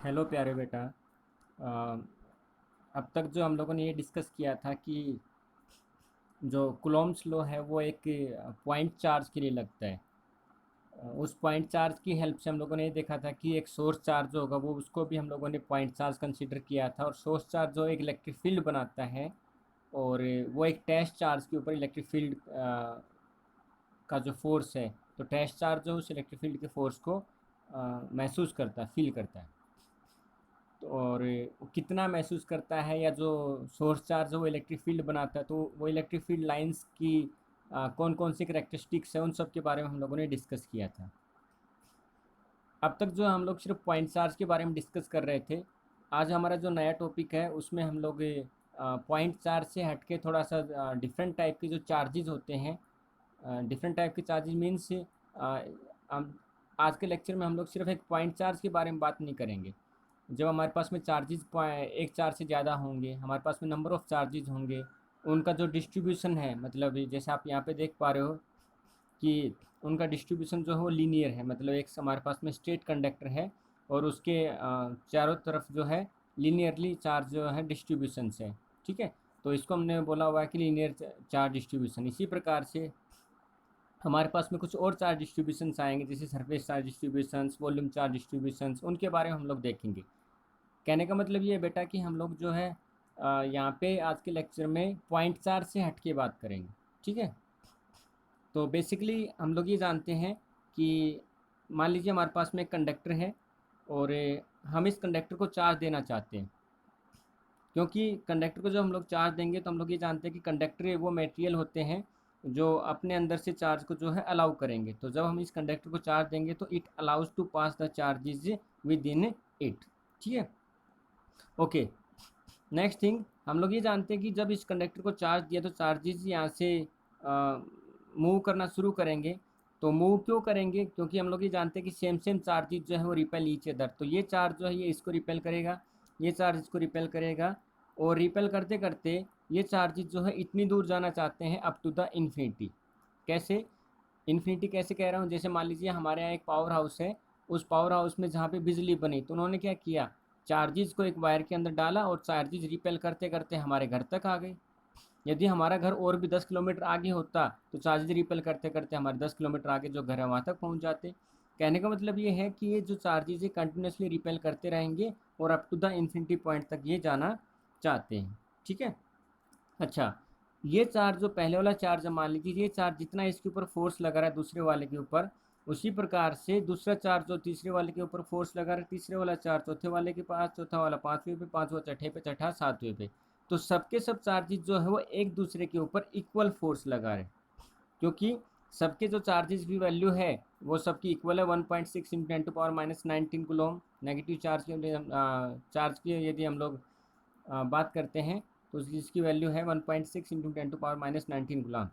Hello प्यारे बेटा। अ, अब तक जो हम लोगों ने ये डिस्कस किया था कि जो कुलोम्ब्स लॉ है वो एक पॉइंट चार्ज के लिए लगता है। उस पॉइंट चार्ज की हेल्प से हम लोगों ने ये देखा था कि एक सोर्स चार्ज होगा, वो उसको भी हम लोगों ने पॉइंट चार्ज कंसीडर किया था। और सोर्स चार्ज जो एक इलेक्ट्रिक फील्ड बनाता है, और वो एक टेस्ट चार्ज के ऊपर इलेक्ट्रिक फील्ड का जो फोर्स है, तो टेस्ट चार्ज जो उस इलेक्ट्रिक फील्ड के फोर्स को महसूस करता है, फील करता है। और वो कितना महसूस करता है, या जो सोर्स चार्ज है वो इलेक्ट्रिक फील्ड बनाता है, तो वो इलेक्ट्रिक फील्ड लाइंस की कौन कौन सी करेक्टरिस्टिक्स है, उन सब के बारे में हम लोगों ने डिस्कस किया था। अब तक जो हम लोग सिर्फ पॉइंट चार्ज के बारे में डिस्कस कर रहे थे। आज हमारा जो नया टॉपिक है उसमें हम लोग पॉइंट चार्ज से हटके थोड़ा सा डिफरेंट टाइप के जो चार्जेस होते हैं, डिफरेंट टाइप के चार्जेस मीन्स हम आज के लेक्चर में हम लोग सिर्फ एक पॉइंट चार्ज के बारे में बात नहीं करेंगे। जब हमारे पास में चार्जेस एक चार्ज से ज़्यादा होंगे, हमारे पास में नंबर ऑफ़ चार्जेस होंगे, उनका जो डिस्ट्रीब्यूशन है, मतलब जैसे आप यहाँ पे देख पा रहे हो कि उनका डिस्ट्रीब्यूशन जो है वो लीनियर है। मतलब एक हमारे पास में स्ट्रेट कंडक्टर है, और उसके चारों तरफ जो है लीनियरली चार्ज जो है डिस्ट्रीब्यूशन है। ठीक है, तो इसको हमने बोला हुआ है कि लीनियर चार्ज डिस्ट्रीब्यूशन। इसी प्रकार से हमारे पास में कुछ और चार्ज डिस्ट्रीब्यूशंस आएंगे, जैसे surface charge distributions, volume charge distributions, उनके बारे में हम लोग देखेंगे। कहने का मतलब ये है बेटा कि हम लोग जो है यहाँ पे आज के लेक्चर में पॉइंट चार्ज से हट के बात करेंगे। ठीक है, तो बेसिकली हम लोग ये जानते हैं कि मान लीजिए हमारे पास में एक कंडक्टर है, और हम इस कंडक्टर को चार्ज देना चाहते हैं। क्योंकि कंडक्टर को जब हम लोग चार्ज देंगे तो हम लोग ये जानते हैं कि कंडक्टर वो मटेरियल होते हैं जो अपने अंदर से चार्ज को जो है अलाउ करेंगे। तो जब हम इस कंडक्टर को चार्ज देंगे तो it allows to pass the charges within it. ठीक है, ओके। नेक्स्ट थिंग, हम लोग ये जानते हैं कि जब इस कंडक्टर को चार्ज दिया तो चार्जेस यहाँ से मूव करना शुरू करेंगे। तो मूव क्यों करेंगे? क्योंकि हम लोग ये जानते हैं कि सेम सेम चार्जेस जो है वो रिपेल ईच अदर। तो ये चार्ज जो है ये इसको रिपेल करेगा, ये चार्ज इसको रिपेल करेगा, और रिपेल करते करते ये चार्जेस जो है इतनी दूर जाना चाहते हैं अप टू द इन्फिनिटी। कैसे इन्फिनिटी? कैसे कह रहा हूँ, जैसे मान लीजिए हमारे यहाँ एक पावर हाउस है। उस पावर हाउस में जहाँ पे बिजली बनी, तो उन्होंने क्या किया, चार्जेस को एक वायर के अंदर डाला, और चार्जेस रिपेल करते करते हमारे घर तक आ गए। यदि हमारा घर और भी 10 किलोमीटर आगे होता तो चार्जेस रिपेल करते करते हमारे 10 किलोमीटर आगे जो घर है वहाँ तक पहुँच जाते। कहने का मतलब ये है कि ये जो चार्जेस है कंटिन्यूसली रिपेल करते रहेंगे, और up to the infinity point तक ये जाना चाहते हैं। ठीक है, अच्छा। ये चार्ज जो पहले वाला चार्ज है, मान लीजिए ये चार्ज जितना इसके ऊपर फोर्स लगा रहा है दूसरे वाले के ऊपर, उसी प्रकार से दूसरा चार्ज जो तीसरे वाले के ऊपर फोर्स लगा रहा है, तीसरे वाला चार्ज चौथे वाले के पास, चौथा वाला पांचवें पे, पांचवा छठे पे, छठा सातवें पे। तो सबके सब चार्जेस जो है वो एक दूसरे के ऊपर इक्वल फोर्स लगा रहे हैं। क्योंकि सबके जो चार्जेस की वैल्यू है वो सबकी इक्वल है। 1.6 into 10 to the -19 coulomb negative charge के चार्ज की यदि हम लोग बात करते हैं, तो इसकी वैल्यू है 1.6 इंटू 10 to the -19 गुलाम।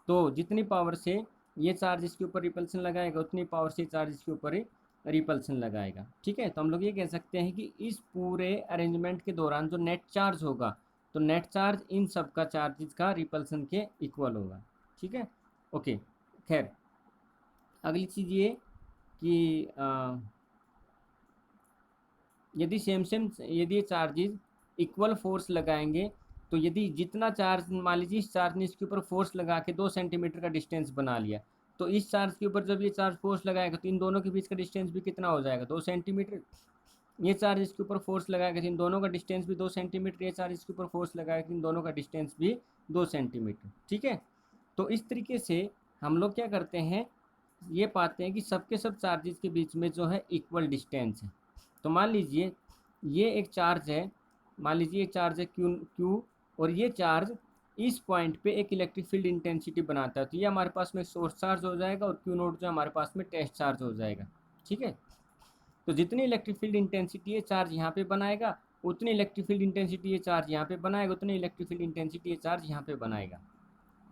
तो जितनी पावर से ये चार्ज इसके ऊपर रिपल्सन लगाएगा, उतनी पावर से चार्ज इसके ऊपर ही रिपल्सन लगाएगा। ठीक है, तो हम लोग ये कह सकते हैं कि इस पूरे अरेंजमेंट के दौरान जो नेट चार्ज होगा, तो नेट चार्ज इन सब का चार्जेस का रिपल्सन के इक्वल होगा। ठीक है, ओके। खैर, अगली चीज़ ये कि यदि सेम सेम यदि चार्जेस इक्वल फोर्स लगाएंगे, तो यदि जितना चार्ज, मान लीजिए इस चार्ज ने इसके ऊपर फोर्स लगा के 2 सेंटीमीटर का डिस्टेंस बना लिया, तो इस चार्ज के ऊपर जब ये चार्ज फोर्स लगाएगा तो इन दोनों के बीच का डिस्टेंस भी कितना हो जाएगा, 2 सेंटीमीटर। ये चार्ज इसके ऊपर फोर्स लगाएगा तो इन दोनों का डिस्टेंस भी 2 सेंटीमीटर, ये चार्ज इसके ऊपर फोर्स लगाएगा तो इन दोनों का डिस्टेंस भी 2 सेंटीमीटर। ठीक है, तो इस तरीके से हम लोग क्या करते हैं, ये पाते हैं कि सबके सब चार्जेस के बीच में जो है इक्वल डिस्टेंस है। तो मान लीजिए ये एक चार्ज है, मान लीजिए एक चार्ज है क्यू क्यू, और ये चार्ज इस पॉइंट पे एक इलेक्ट्रिक फील्ड इंटेंसिटी बनाता है। तो ये हमारे पास में सोर्स चार्ज हो जाएगा, और क्यू नोट जो हमारे पास में टेस्ट चार्ज हो जाएगा। ठीक है, तो जितनी इलेक्ट्रिक फील्ड इंटेंसिटी ये चार्ज यहाँ पे बनाएगा, उतनी इलेक्ट्रिक फील्ड इंटेंसिटी ये चार्ज यहाँ पे बनाएगा, उतनी इलेक्ट्रिक फील्ड इंटेंसिटी ये चार्ज यहाँ पे बनाएगा।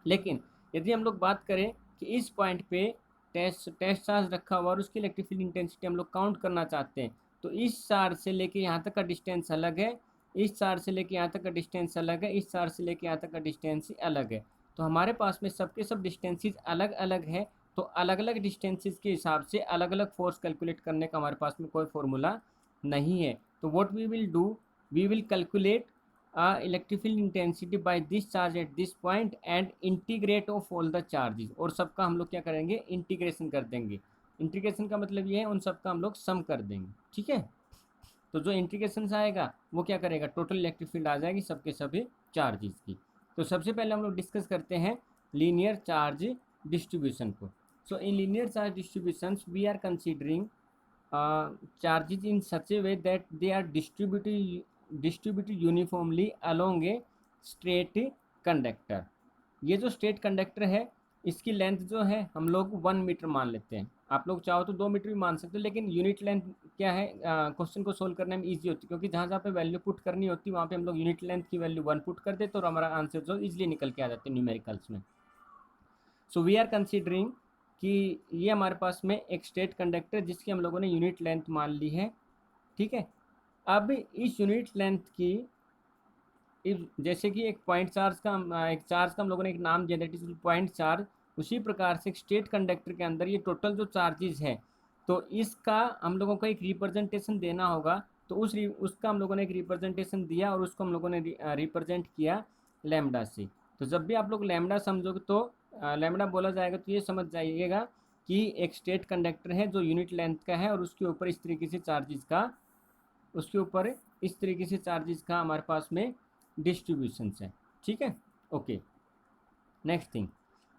लेकिन यदि हम लोग बात करें कि इस पॉइंट पे टेस्ट टेस्ट चार्ज रखा हुआ और उसकी इलेक्ट्रिक फील्ड इंटेंसिटी हम लोग काउंट करना चाहते हैं, तो इस चार्ज से लेके यहाँ तक का डिस्टेंस अलग है, इस चार्ज से लेके यहाँ तक का डिस्टेंस अलग है, इस चार्ज से लेके यहाँ तक का डिस्टेंस अलग है। तो हमारे पास में सबके सब डिस्टेंसेस अलग अलग है। तो अलग अलग डिस्टेंसेस के हिसाब से अलग अलग फोर्स कैलकुलेट करने का हमारे पास में कोई फॉर्मूला नहीं है। तो what we will do, we will calculate electric field intensity by this charge at this point and integrate of all the charges, और सबका हम लोग क्या करेंगे, इंटीग्रेशन कर देंगे। इंटीग्रेशन का मतलब ये है उन सबका हम लोग सम कर देंगे, ठीक है। तो जो इंटीग्रेशन आएगा वो क्या करेगा, टोटल इलेक्ट्रिक फील्ड आ जाएगी सबके सभी चार्जेस की। तो सबसे पहले हम लोग डिस्कस करते हैं लीनियर चार्ज डिस्ट्रीब्यूशन को। So in linear charge distributions we are considering charges in such a way that they are distributed uniformly along a straight conductor। ये जो स्ट्रेट कंडक्टर है इसकी लेंथ जो है हम लोग 1 मीटर मान लेते हैं। आप लोग चाहो तो 2 मीटर भी मान सकते हो, लेकिन यूनिट लेंथ क्या है, क्वेश्चन को सोल्व करने में ईजी होती है, क्योंकि जहाँ जहाँ पे वैल्यू पुट करनी होती है वहाँ पे हम लोग यूनिट लेंथ की वैल्यू 1 पुट कर देते और हमारा आंसर जो इजीली निकल के आ जाते हैं न्यूमेरिकल्स में। सो वी आर कंसिडरिंग कि ये हमारे पास में एक स्ट्रेट कंडक्टर जिसकी हम लोगों ने यूनिट लेंथ मान ली है, ठीक है। अब इस यूनिट लेंथ की जैसे कि एक पॉइंट चार्ज का एक चार्ज का हम लोगों ने एक नाम दिया, दैट इज पॉइंट चार्ज। उसी प्रकार से एक स्ट्रेट कंडक्टर के अंदर ये टोटल जो चार्जेस है, तो इसका हम लोगों को एक रिप्रेजेंटेशन देना होगा। तो उसका हम लोगों ने एक रिप्रेजेंटेशन दिया और उसको हम लोगों ने रिप्रेजेंट किया लैम्डा से। तो जब भी आप लोग लैम्डा समझोगे तो लैम्डा बोला जाएगा तो ये समझ जाइएगा कि एक स्ट्रेट कंडक्टर है जो यूनिट लेंथ का है और उसके ऊपर इस तरीके से चार्जेस का हमारे पास में डिस्ट्रीब्यूशन है, ठीक है। ओके, नेक्स्ट थिंग,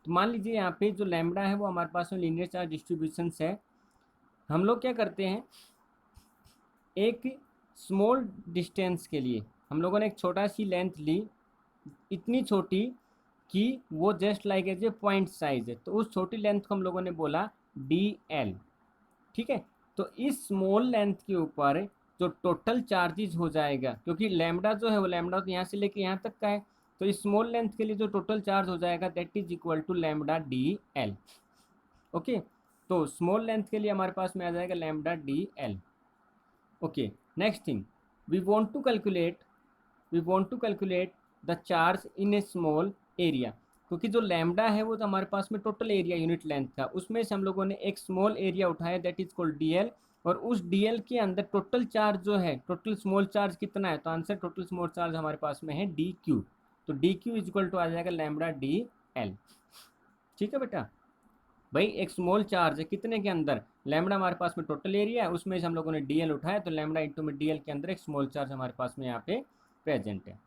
तो मान लीजिए यहाँ पे जो लैम्डा है वो हमारे पास में लीनियर चार्ज डिस्ट्रीब्यूशन है। हम लोग क्या करते हैं, एक स्मॉल डिस्टेंस के लिए हम लोगों ने एक छोटा सी लेंथ ली, इतनी छोटी कि वो just like as a point size है, तो उस छोटी लेंथ को हम लोगों ने बोला DL, ठीक है। तो इस स्मॉल लेंथ के ऊपर जो टोटल चार्जेस हो जाएगा, क्योंकि लैम्डा जो है वो लैम्डा तो यहाँ से लेके यहाँ तक का है, तो इस स्मॉल लेंथ के लिए जो टोटल चार्ज हो जाएगा that is equal to lambda DL। Okay, तो स्मॉल लेंथ के लिए हमारे पास में आ जाएगा lambda DL। Okay, next thing, we want to calculate the charge in a small area, क्योंकि जो लैम्डा है वो तो हमारे पास में टोटल एरिया यूनिट लेंथ का, उसमें से हम लोगों ने एक स्मॉल एरिया उठाया दैट इज कॉल्ड DL, और उस DL के अंदर टोटल चार्ज जो है, टोटल स्मॉल चार्ज कितना है, तो आंसर टोटल स्मॉल चार्ज हमारे पास में है DQ। तो DQ इज इक्वल टू आ जाएगा लैम्डा DL, ठीक है बेटा। भाई एक स्मॉल चार्ज है कितने के अंदर, लैम्डा हमारे पास में टोटल एरिया है, उसमें से हम लोगों ने DL उठाया, तो लैम्डा इंटू में DL के अंदर एक स्मॉल चार्ज हमारे पास में यहाँ पे प्रेजेंट है,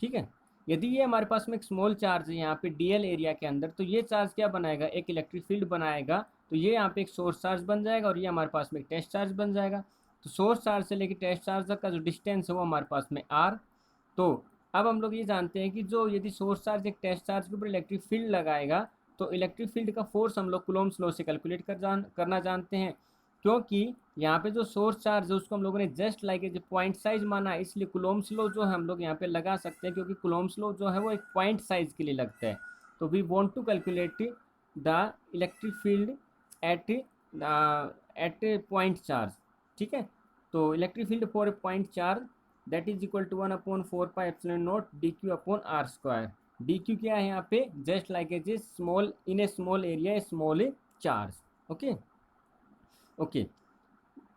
ठीक है। यदि ये हमारे पास में एक स्मॉल चार्ज है यहाँ पे DL एरिया के अंदर, तो ये चार्ज क्या बनाएगा, एक इलेक्ट्रिक फील्ड बनाएगा। तो ये यहाँ पे एक सोर्स चार्ज बन जाएगा और ये हमारे पास में एक टेस्ट चार्ज बन जाएगा। तो सोर्स चार्ज से लेकर टेस्ट चार्ज तक का जो डिस्टेंस है वो हमारे पास में R। तो अब हम लोग ये जानते हैं कि जो यदि सोर्स चार्ज एक टेस्ट चार्ज के ऊपर इलेक्ट्रिक फील्ड लगाएगा, तो इलेक्ट्रिक फील्ड का फोर्स हम लोग कूलोम्स लॉ से कैलकुलेट करना जानते हैं, क्योंकि यहाँ पे जो सोर्स चार्ज है उसको हम लोगों ने just like a point size माना है, इसलिए कूलोम्स लॉ जो हम लोग यहाँ पे लगा सकते हैं, क्योंकि कूलोम्स लॉ जो है वो एक पॉइंट साइज के लिए लगता है। तो we want to calculate the electric field at at point charge, ठीक है। तो electric field for a point charge that is equal to 1/4πε0 dq/r²। DQ क्या है यहाँ पे, just like a small in a small area small charge. Okay okay,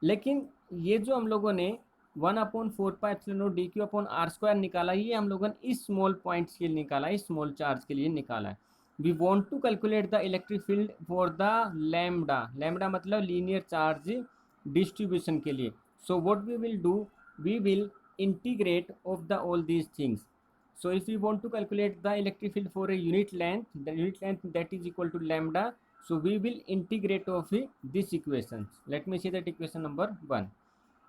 लेकिन ये जो हम लोगों ने 1/4πε0 dq/r² निकाला, ये हम लोगों ने इस स्मॉल पॉइंट्स के लिए निकाला है, इस स्मॉल चार्ज के लिए निकाला है। We want to calculate the electric field for the lambda, lambda मतलब लीनियर चार्ज डिस्ट्रीब्यूशन के लिए। So what we will do, we will integrate of the all these things. So if we want to calculate the electric field for a unit length, the unit length that is equal to lambda, so we will integrate of this equations. Let me see that equation number 1.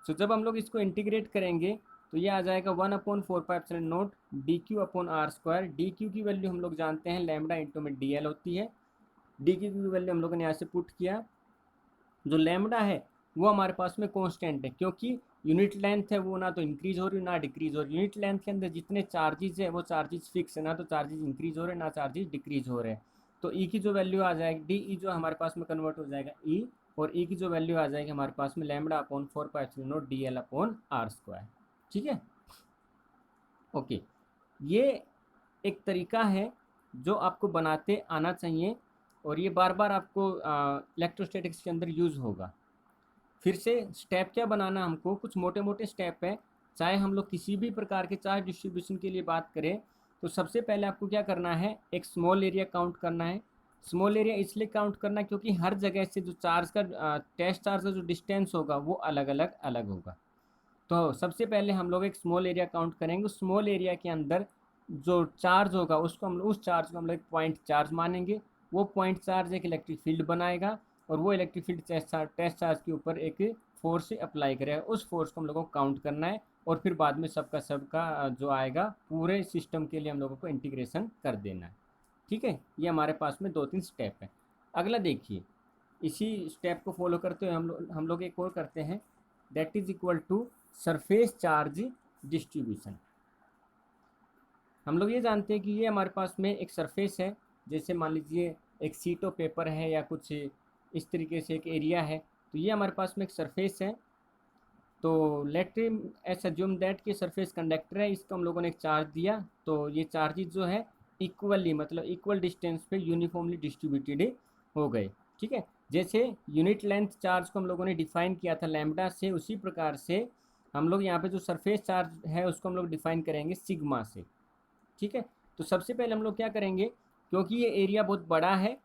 So जब हम लोग इसको integrate करेंगे तो ये आ जाएगा 1/4πε0 dq/r²। dq की value हम लोग जानते हैं लैम्डा इंटू में DL होती है। dq की वैल्यू हम लोगों ने यहाँ से पुट किया। जो लैम्डा है वो हमारे पास में कांस्टेंट है, क्योंकि यूनिट लेंथ है वो ना तो इंक्रीज हो रही है ना डिक्रीज हो रही है। यूनिट लेंथ के अंदर जितने चार्जेस है वो चार्जेस फिक्स है, ना तो चार्जेस इंक्रीज हो रहे हैं ना चार्जेस डिक्रीज हो रहे हैं। तो ई की जो वैल्यू आ जाएगी, डी जो हमारे पास में कन्वर्ट हो जाएगा ई, और ई की जो वैल्यू आ जाएगी हमारे पास में λ/4πε0 DL/r², ठीक है। ओके, ये एक तरीका है जो आपको बनाते आना चाहिए और ये बार बार आपको इलेक्ट्रोस्टैटिक्स के अंदर यूज़ होगा। फिर से स्टेप क्या बनाना हमको, कुछ मोटे मोटे स्टेप है। चाहे हम लोग किसी भी प्रकार के चार्ज डिस्ट्रीब्यूशन के लिए बात करें, तो सबसे पहले आपको क्या करना है, एक स्मॉल एरिया काउंट करना है। स्मॉल एरिया इसलिए काउंट करना क्योंकि हर जगह से जो चार्ज का टेस्ट चार्ज का जो डिस्टेंस होगा वो अलग अलग अलग होगा। तो सबसे पहले हम लोग एक स्मॉल एरिया काउंट करेंगे। स्मॉल एरिया के अंदर जो चार्ज होगा उसको हम लोग, उस चार्ज को हम लोग एक पॉइंट चार्ज मानेंगे। वो पॉइंट चार्ज एक इलेक्ट्रिक फील्ड बनाएगा और वो इलेक्ट्रिक फील्ड टेस्ट चार्ज के ऊपर एक फोर्स से अप्लाई करेगा। उस फोर्स को हम लोगों को काउंट करना है और फिर बाद में सबका सबका जो आएगा पूरे सिस्टम के लिए हम लोगों को इंटीग्रेशन कर देना है। ठीक है, ये हमारे पास में 2-3 स्टेप है। अगला देखिए, इसी स्टेप को फॉलो करते हुए हम लोग एक और करते हैं, that is equal to surface charge distribution. हम लोग ये जानते हैं कि ये हमारे पास में एक सरफेस है, जैसे मान लीजिए एक शीट ऑफ पेपर है या कुछ इस तरीके से एक एरिया है, तो ये हमारे पास में एक सरफेस है। तो लेट एस अज्यूम दैट कि सरफेस कंडक्टर है, इसको हम लोगों ने एक चार्ज दिया, तो ये चार्जेस जो है इक्वली मतलब इक्वल डिस्टेंस पे यूनिफॉर्मली डिस्ट्रीब्यूटेड हो गए। ठीक है, जैसे यूनिट लेंथ चार्ज को हम लोगों ने डिफाइन किया था लैम्बडा से, उसी प्रकार से हम लोग यहाँ पे जो सरफेस चार्ज है उसको हम लोग डिफाइन करेंगे सिग्मा से। ठीक है, तो सबसे पहले हम लोग क्या करेंगे, क्योंकि ये एरिया बहुत बड़ा है,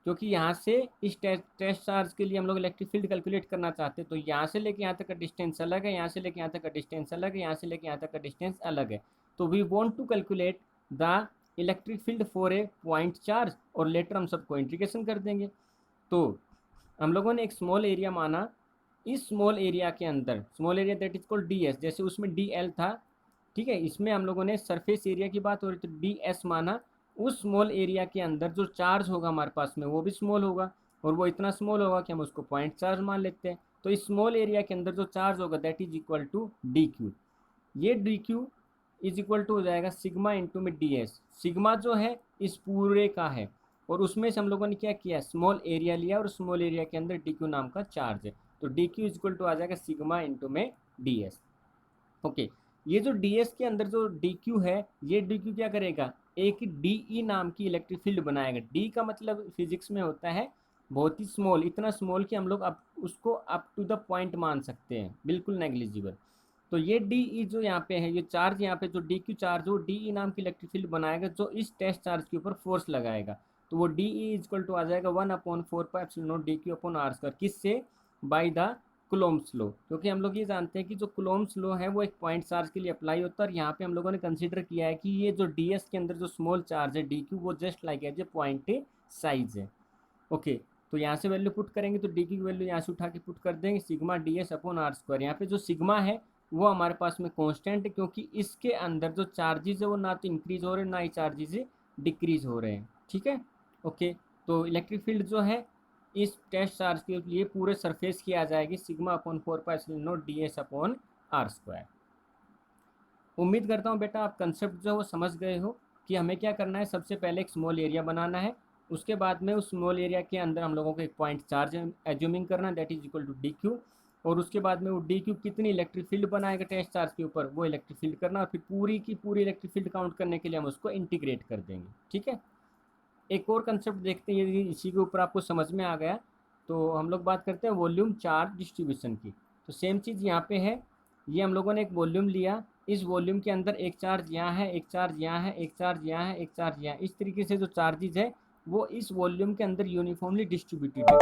क्योंकि यहाँ से इस टेस्ट चार्ज के लिए हम लोग इलेक्ट्रिक फील्ड कैलकुलेट करना चाहते हैं, तो यहाँ से लेके यहाँ तक का डिस्टेंस अलग है, यहाँ से लेके यहाँ तक का डिस्टेंस अलग है, यहाँ से लेके यहाँ तक का डिस्टेंस अलग है। तो we want to calculate the electric field for a point charge, और लेटर हम सबको इंटीग्रेशन कर देंगे। तो हम लोगों ने एक स्मॉल एरिया माना, इस स्मॉल एरिया के अंदर small area that is called D S, जैसे उसमें डी एल था। ठीक है, इसमें हम लोगों ने सरफेस एरिया की बात हो रही तो डी एस माना। उस स्मॉल एरिया के अंदर जो चार्ज होगा हमारे पास में वो भी स्मॉल होगा, और वो इतना स्मॉल होगा कि हम उसको पॉइंट चार्ज मान लेते हैं। तो इस स्मॉल एरिया के अंदर जो चार्ज होगा that is equal to D Q. ये D Q is equal to हो जाएगा सिग्मा इंटू में डी एस। सिग्मा जो है इस पूरे का है, और उसमें से हम लोगों ने क्या किया, स्मॉल एरिया लिया, और स्मॉल एरिया के अंदर डी क्यू नाम का चार्ज है, तो D Q is equal to आ जाएगा सिग्मा इंटू में डी एस। ओके, ये जो डी एस के अंदर जो डी क्यू है, ये डी क्यू क्या करेगा, एक डी ई नाम की इलेक्ट्रिक फील्ड बनाएगा। डी का मतलब फिजिक्स में होता है बहुत ही स्मॉल, इतना स्मॉल कि हम लोग अब उसको अप टू द पॉइंट मान सकते हैं, बिल्कुल नेग्लिजिबल। तो ये डी ई जो यहाँ पे है, ये चार्ज यहाँ पे जो डी क्यू चार्ज हो डी ई नाम की इलेक्ट्रिक फील्ड बनाएगा, जो इस टेस्ट चार्ज के ऊपर फोर्स लगाएगा। तो वो डी ई इक्वल टू आ जाएगा 1/4πε0 D Q upon are square, किससे, बाई द कुलोम्स लो। क्योंकि हम लोग ये जानते हैं कि जो कुलोम्स लो है वो एक पॉइंट चार्ज के लिए अप्लाई होता है, और यहाँ पे हम लोगों ने कंसीडर किया है कि ये जो डी एस के अंदर जो स्मॉल चार्ज है डी क्यू, वो just like as a point size है। ओके, तो यहाँ से वैल्यू पुट करेंगे तो डी की वैल्यू यहाँ से उठा के पुट कर देंगे, sigma d S upon are square. यहाँ पे जो सिग्मा है वो हमारे पास में कांस्टेंट है, क्योंकि इसके अंदर जो चार्जेस है वो ना तो इंक्रीज हो रहे हैं ना ही चार्जेस डिक्रीज हो रहे हैं। ठीक है, ओके, तो इलेक्ट्रिक फील्ड जो है इस टेस्ट चार्ज के लिए पूरे सरफेस की आ जाएगी sigma upon 4πε0 D S upon are square. उम्मीद करता हूँ बेटा आप कंसेप्ट जो वो समझ गए हो कि हमें क्या करना है। सबसे पहले एक स्मॉल एरिया बनाना है, उसके बाद में उस स्मॉल एरिया के अंदर हम लोगों को एक पॉइंट चार्ज एज्यूमिंग करना है that is equal to D q, और उसके बाद में वो डी क्यू कितनी इलेक्ट्रिक फील्ड बनाएगा टेस्ट चार्ज के ऊपर, वो इलेक्ट्रिक फील्ड करना, और फिर पूरी की पूरी इलेक्ट्रिक फील्ड काउंट करने के लिए हम उसको इंटीग्रेट कर देंगे। ठीक है, एक और कंसेप्ट देखते हैं, यदि इसी के ऊपर आपको समझ में आ गया तो हम लोग बात करते हैं वॉल्यूम चार्ज डिस्ट्रीब्यूशन की। तो सेम चीज़ यहाँ पे है, ये हम लोगों ने एक वॉल्यूम लिया, इस वॉल्यूम के अंदर एक चार्ज यहाँ है, एक चार्ज यहाँ है, एक चार्ज यहाँ है, एक चार्ज यहाँ, इस तरीके से जो चार्जेज है वो इस वॉल्यूम के अंदर यूनिफॉर्मली डिस्ट्रीब्यूटेड है।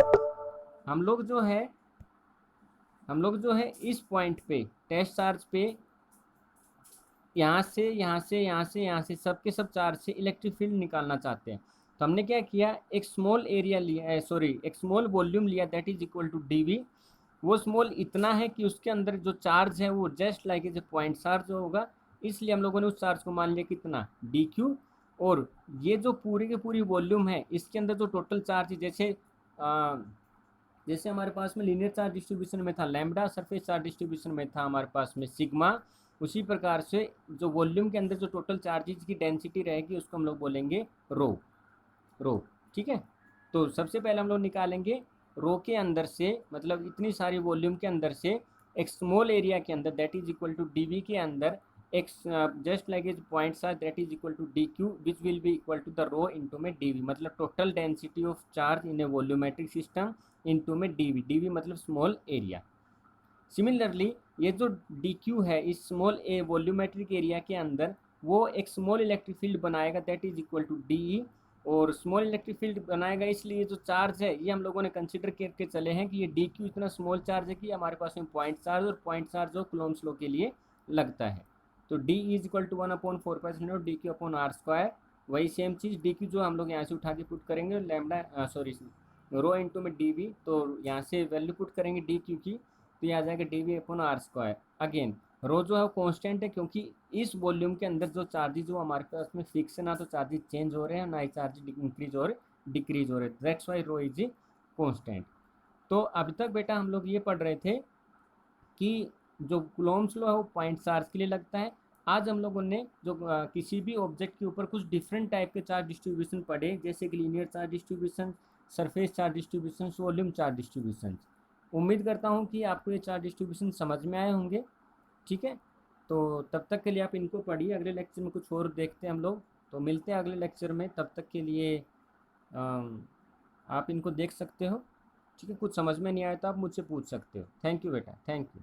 हम लोग जो है हम लोग जो है इस पॉइंट पे टेस्ट चार्ज पे यहाँ से यहाँ से यहाँ से यहाँ से सबके सब चार्ज से इलेक्ट्रिक फील्ड निकालना चाहते हैं। तो हमने क्या किया, एक स्मॉल एरिया लिया, सॉरी एक स्मॉल वॉल्यूम लिया that is equal to d v. वो स्मॉल इतना है कि उसके अंदर जो चार्ज है वो just like a point charge होगा, इसलिए हम लोगों ने उस चार्ज को मान लिया कितना, डी क्यू। और ये जो पूरी की पूरी वॉल्यूम है इसके अंदर जो टोटल चार्ज है, जैसे हमारे पास में लीनियर चार्ज डिस्ट्रीब्यूशन में था लैम्बडा, सरफेस चार्ज डिस्ट्रीब्यूशन में था हमारे पास में सिग्मा, उसी प्रकार से जो वॉल्यूम के अंदर जो टोटल चार्जेज की डेंसिटी रहेगी उसको हम लोग बोलेंगे रो। ठीक है, तो सबसे पहले हम लोग निकालेंगे रो के अंदर से, मतलब इतनी सारी वॉल्यूम के अंदर से एक स्मॉल एरिया के अंदर that is equal to d v के अंदर एक just like as point charge that is equal to D q which will be equal to the rho into में डी वी, मतलब total density of charge in a volumetric system into में d v मतलब small area. Similarly ये जो D Q है इस small ए volumetric area के अंदर, वो एक स्मॉल इलेक्ट्रिक फील्ड बनाएगा that is equal to d. और स्मॉल इलेक्ट्रिक फील्ड बनाएगा इसलिए जो चार्ज है ये हम लोगों ने कंसिडर करके चले हैं कि ये डी क्यू इतना स्मॉल चार्ज है कि हमारे पास में पॉइंट चार्ज, और पॉइंट चार्ज जो कूलम्ब्स लॉ के लिए लगता है। तो d is equal to 1/4 d Q upon are square. वही सेम चीज़ डी क्यू जो हम लोग यहाँ से उठा के पुट करेंगे लैम्डा सॉरी रो इंटू में डी वी, तो यहाँ से वैल्यू पुट करेंगे डी क्यू की, तो ये आ जाएगा D V upon are square. Again rho जो है वो कॉन्स्टेंट है, क्योंकि इस वॉल्यूम के अंदर जो चार्जेज जो हमारे पास में फिक्स है, ना तो चार्जेज चेंज हो रहे हैं ना ही चार्जेज इंक्रीज और डिक्रीज हो रहे हैं, that's why rho is constant. तो अभी तक बेटा हम लोग ये पढ़ रहे थे कि जो कूलॉम्स लॉ है वो पॉइंट चार्ज के लिए लगता है। आज हम लोगों ने जो किसी भी ऑब्जेक्ट के ऊपर कुछ डिफरेंट टाइप के चार्ज डिस्ट्रीब्यूशन पढ़े, जैसे कि linear charge distribution, surface charge distribution, volume charge distribution. उम्मीद करता हूँ कि आपको ये चार्ज डिस्ट्रीब्यूशन समझ में आए होंगे। ठीक है, तो तब तक के लिए आप इनको पढ़िए, अगले लेक्चर में कुछ और देखते हैं हम लोग। तो मिलते हैं अगले लेक्चर में, तब तक के लिए आप इनको देख सकते हो। ठीक है, कुछ समझ में नहीं आया तो आप मुझसे पूछ सकते हो। थैंक यू बेटा, थैंक यू।